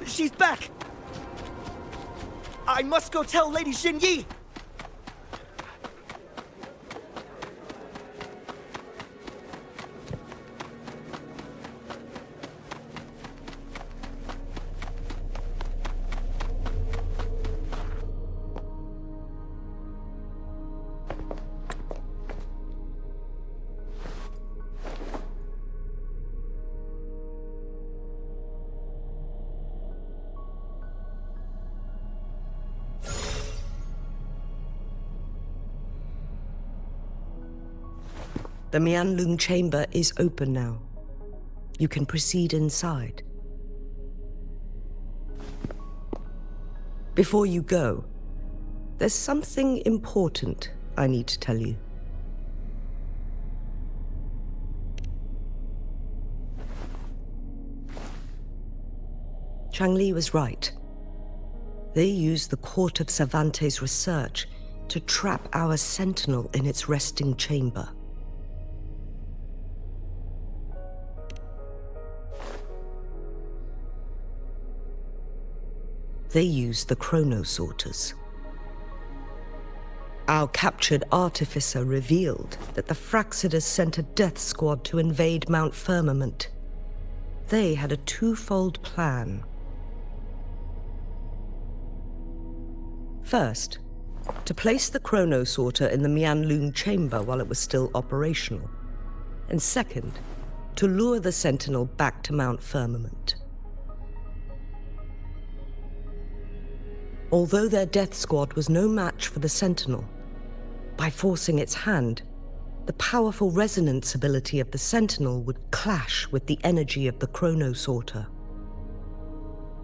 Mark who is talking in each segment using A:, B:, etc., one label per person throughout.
A: She's back! I must go tell Lady Jinhsi!
B: The Mianlung chamber is open now. You can proceed inside. Before you go, there's something important I need to tell you. Changli was right. They used the Court of Cervantes' research to trap our Sentinel in its resting chamber. They used the chronosorters. Our captured artificer revealed that the Fraxidus sent a death squad to invade Mount Firmament. They had a twofold plan. First, to place the chronosorter in the Mianlung chamber while it was still operational. And second, to lure the Sentinel back to Mount Firmament. Although their death squad was no match for the Sentinel, by forcing its hand, the powerful resonance ability of the Sentinel would clash with the energy of the chronosorter.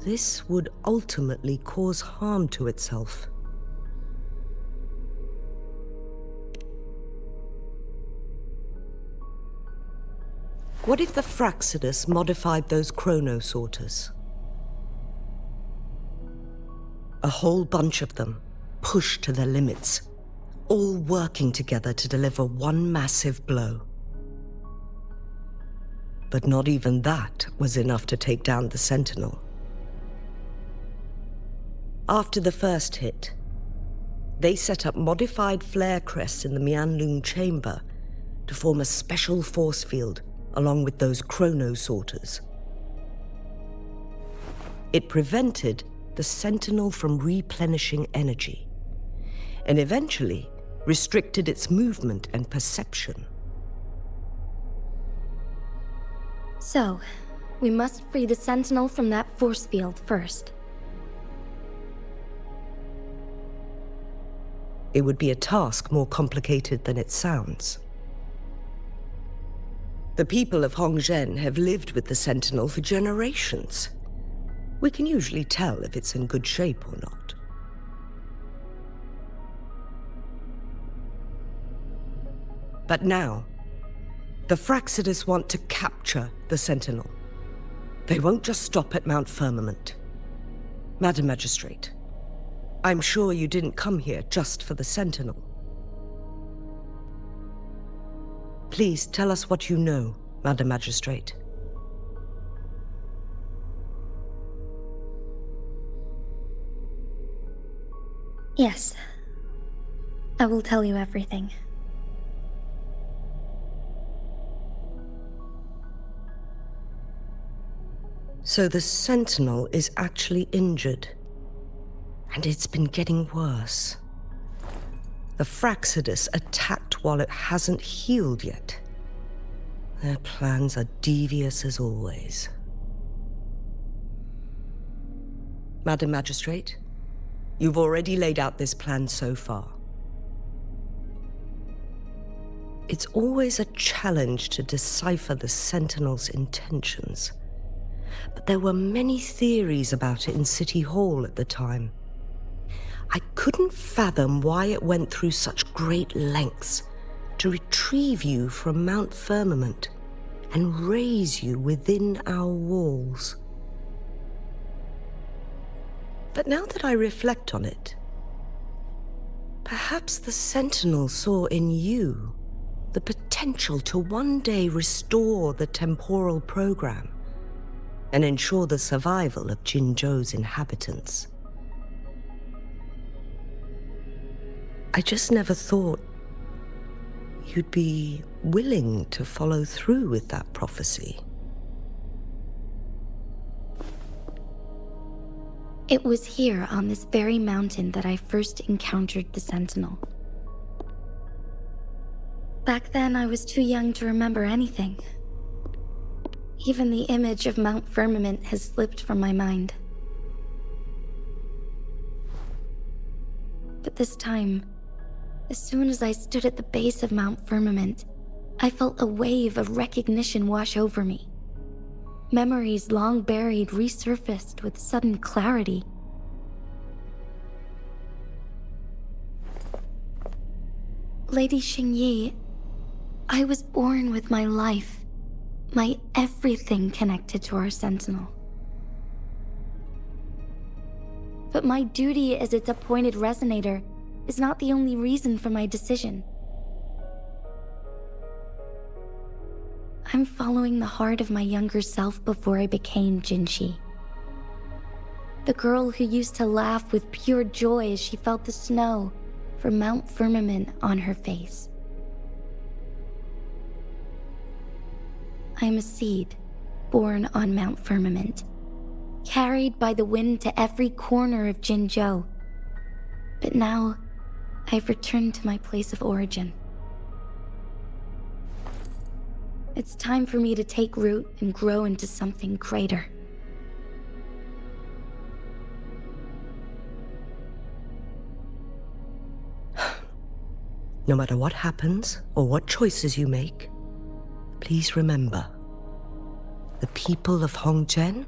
B: This would ultimately cause harm to itself. What if the Fraxidus modified those chronosorters? A whole bunch of them, pushed to their limits, all working together to deliver one massive blow. But not even that was enough to take down the Sentinel. After the first hit, they set up modified flare crests in the Mianlung chamber to form a special force field along with those chronosorters. It prevented the Sentinel from replenishing energy, and eventually restricted its movement and perception.
C: So, we must free the Sentinel from that force field first.
B: It would be a task more complicated than it sounds. The people of Hongzhen have lived with the Sentinel for generations. We can usually tell if it's in good shape or not. But now, the Fraxidus want to capture the Sentinel. They won't just stop at Mount Firmament. Madam Magistrate, I'm sure you didn't come here just for the Sentinel. Please tell us what you know, Madam Magistrate.
C: Yes. I will tell you everything.
B: So the Sentinel is actually injured. And it's been getting worse. The Fraxidus attacked while it hasn't healed yet. Their plans are devious as always. Madam Magistrate, you've already laid out this plan so far. It's always a challenge to decipher the Sentinel's intentions. But there were many theories about it in City Hall at the time. I couldn't fathom why it went through such great lengths to retrieve you from Mount Firmament and raise you within our walls. But now that I reflect on it, perhaps the Sentinel saw in you the potential to one day restore the temporal program and ensure the survival of Jinzhou's inhabitants. I just never thought you'd be willing to follow through with that prophecy.
C: It was here on this very mountain that I first encountered the Sentinel. Back then, I was too young to remember anything. Even the image of Mount Firmament has slipped from my mind. But this time, as soon as I stood at the base of Mount Firmament, I felt a wave of recognition wash over me. Memories long buried resurfaced with sudden clarity. Lady Xingyi, I was born with my life, my everything connected to our Sentinel. But my duty as its appointed resonator is not the only reason for my decision. I'm following the heart of my younger self before I became Jinhsi. The girl who used to laugh with pure joy as she felt the snow from Mount Firmament on her face. I am a seed born on Mount Firmament, carried by the wind to every corner of Jinzhou. But now, I've returned to my place of origin. It's time for me to take root and grow into something greater.
B: No matter what happens or what choices you make, please remember, the people of Hongzhen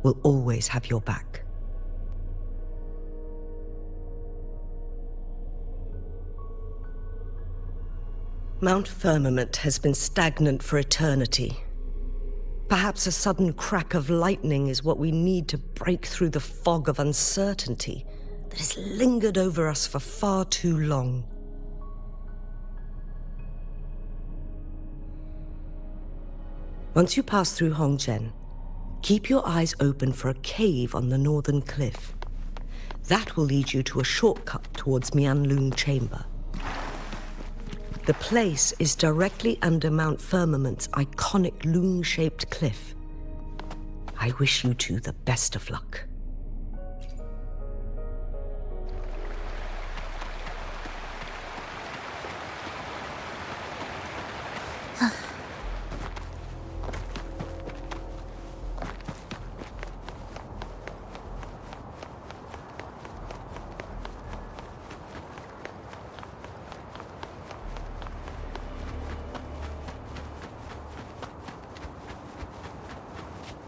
B: will always have your back. Mount Firmament has been stagnant for eternity. Perhaps a sudden crack of lightning is what we need to break through the fog of uncertainty that has lingered over us for far too long. Once you pass through Hongzhen, keep your eyes open for a cave on the northern cliff. That will lead you to a shortcut towards Mianlun Chamber. The place is directly under Mount Firmament's iconic loon-shaped cliff. I wish you two the best of luck.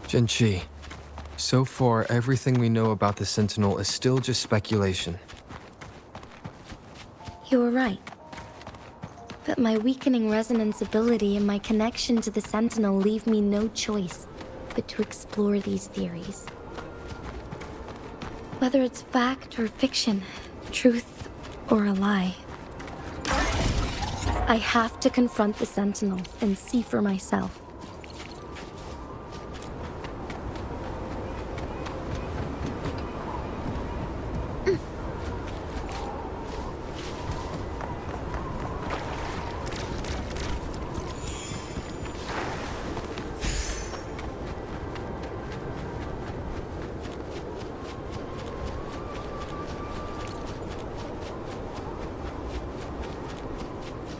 D: Jinhsi, so far everything we know about the Sentinel is still just speculation.
C: You were right. But my weakening resonance ability and my connection to the Sentinel leave me no choice but to explore these theories. Whether it's fact or fiction, truth or a lie, I have to confront the Sentinel and see for myself.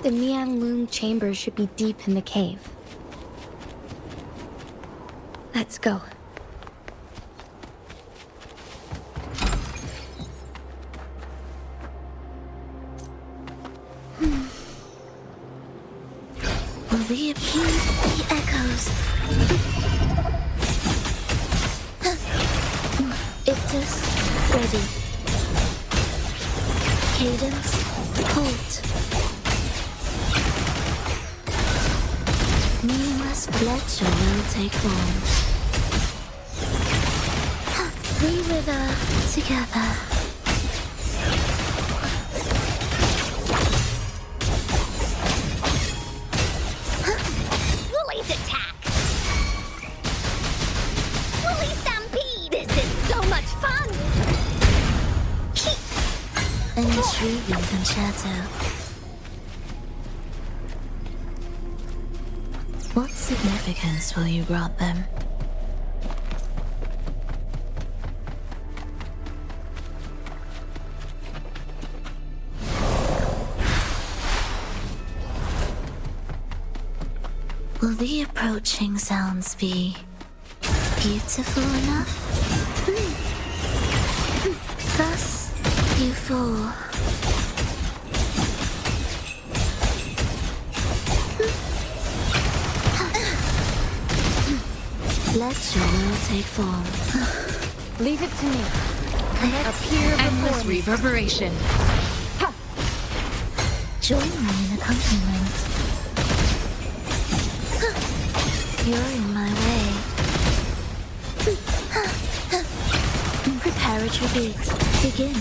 C: The Mianlun Chamber should be deep in the cave. Let's go.
E: Will they appease the echoes? Ictus, ready. Cadence, halt. Meaningless lecture will take form. We wither together. Woolies attack! Intriguing concerto. What significance will you grant them? Will the approaching sounds be beautiful enough? Thus, you fall. Let your will take form.
C: Leave it to me. Appear
F: Endless
C: before me.
F: reverberation.
E: Join me in accompaniment. You're in my way. Prepare a tribute. Begin.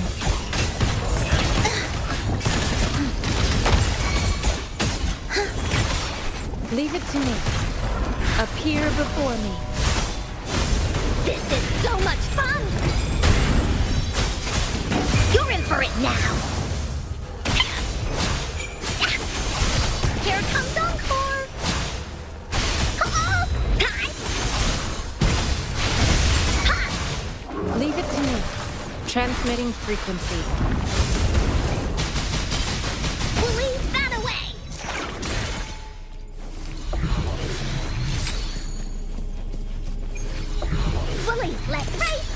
C: Leave it to me. Appear before me.
G: This is so much fun! You're in for it now! Here comes Encore!
C: Leave it to me. Transmitting frequency.
G: We'll leave that away! Bully, let's race!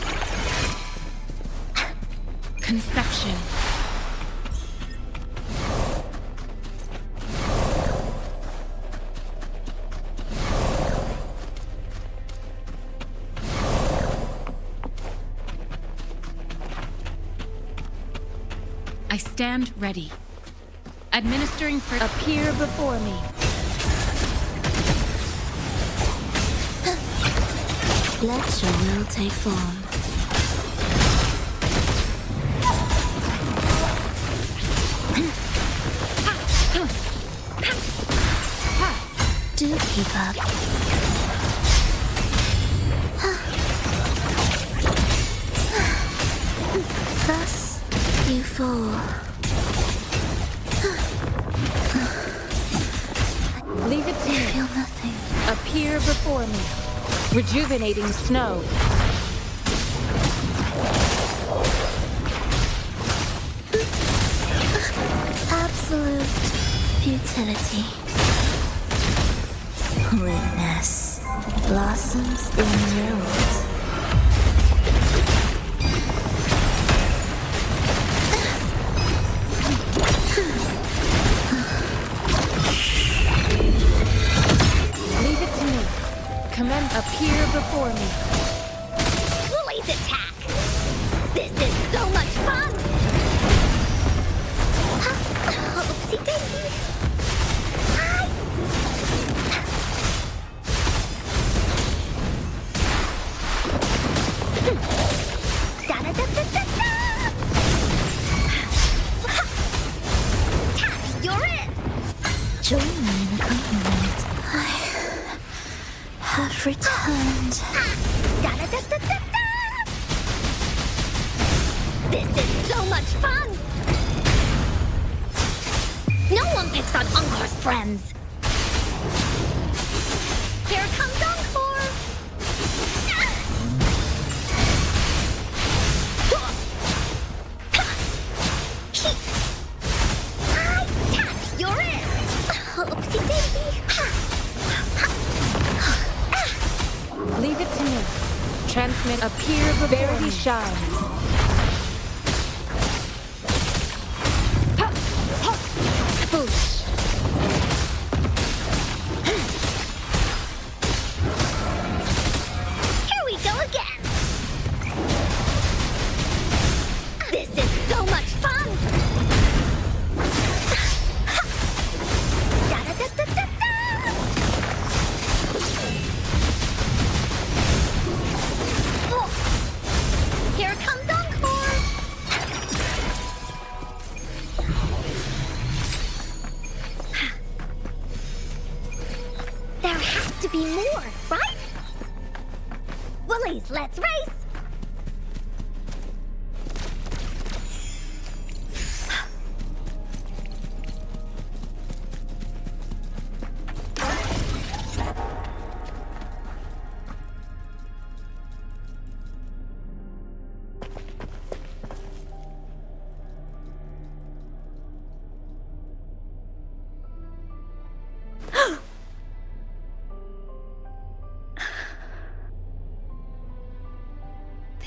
F: Conception. I stand ready. Administering for
C: Appear before me.
E: Let your will take form. Do keep up. Thus, you fall.
C: Leave it to me.
E: Feel nothing.
C: Appear before me. Rejuvenating snow.
E: Absolute futility. Witness blossoms in wilt.
C: Leave it to me. Commence. Appear before me.
G: Bully's attack! This is so much fun! Oopsie daisy! Hi! Da-da-da-da-da-da! Taffy, you're in!
E: Join me in accompaniment. I have returned.
G: Da-da-da-da-da-da! This is so much fun! No one picks on Encore's friends! Here comes Encore! Hi, Taffy, you're in! Oopsie daisy!
C: Leave it to me. Transmit. Appear before
B: Verity
C: me.
B: shines.
C: Foolish.
G: Here we go again! This is so much fun! Da-da-da-da-da-da! Oh. Here comes Encore!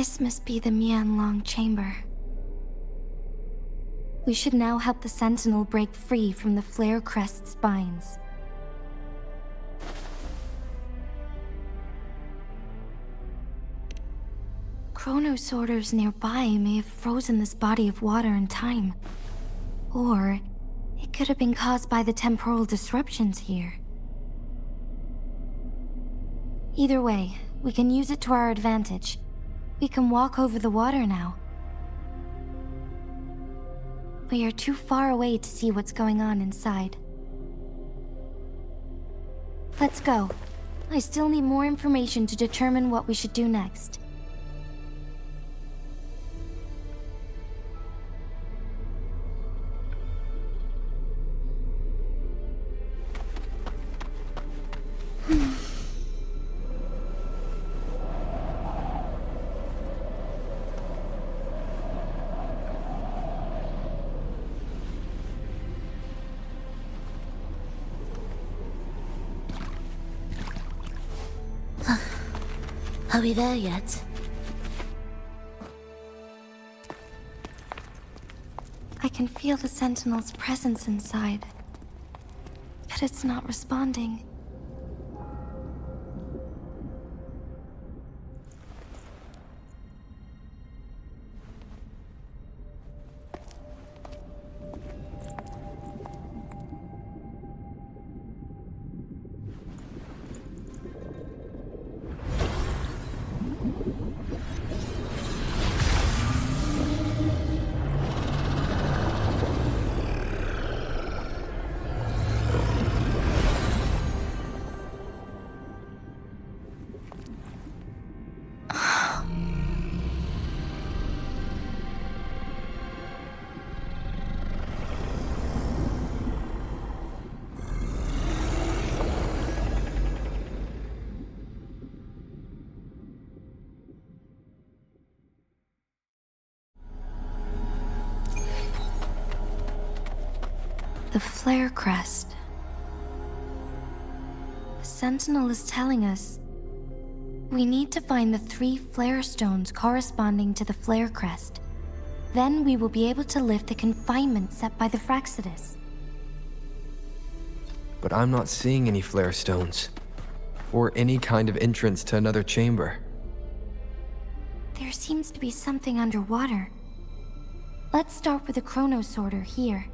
C: This must be the Mianlong chamber. We should now help the Sentinel break free from the Flare Crest's binds. Chrono sorters nearby may have frozen this body of water in time. Or it could have been caused by the temporal disruptions here. Either way, we can use it to our advantage. We can walk over the water now. We are too far away to see what's going on inside. Let's go. I still need more information to determine what we should do next.
E: Are we there yet?
C: I can feel the Sentinel's presence inside, but it's not responding. The Flare Crest. The Sentinel is telling us we need to find the 3 flare stones corresponding to the Flare Crest. Then we will be able to lift the confinement set by the Fraxidus.
D: But I'm not seeing any flare stones. Or any kind of entrance to another chamber.
C: There seems to be something underwater. Let's start with the chrono sorter here.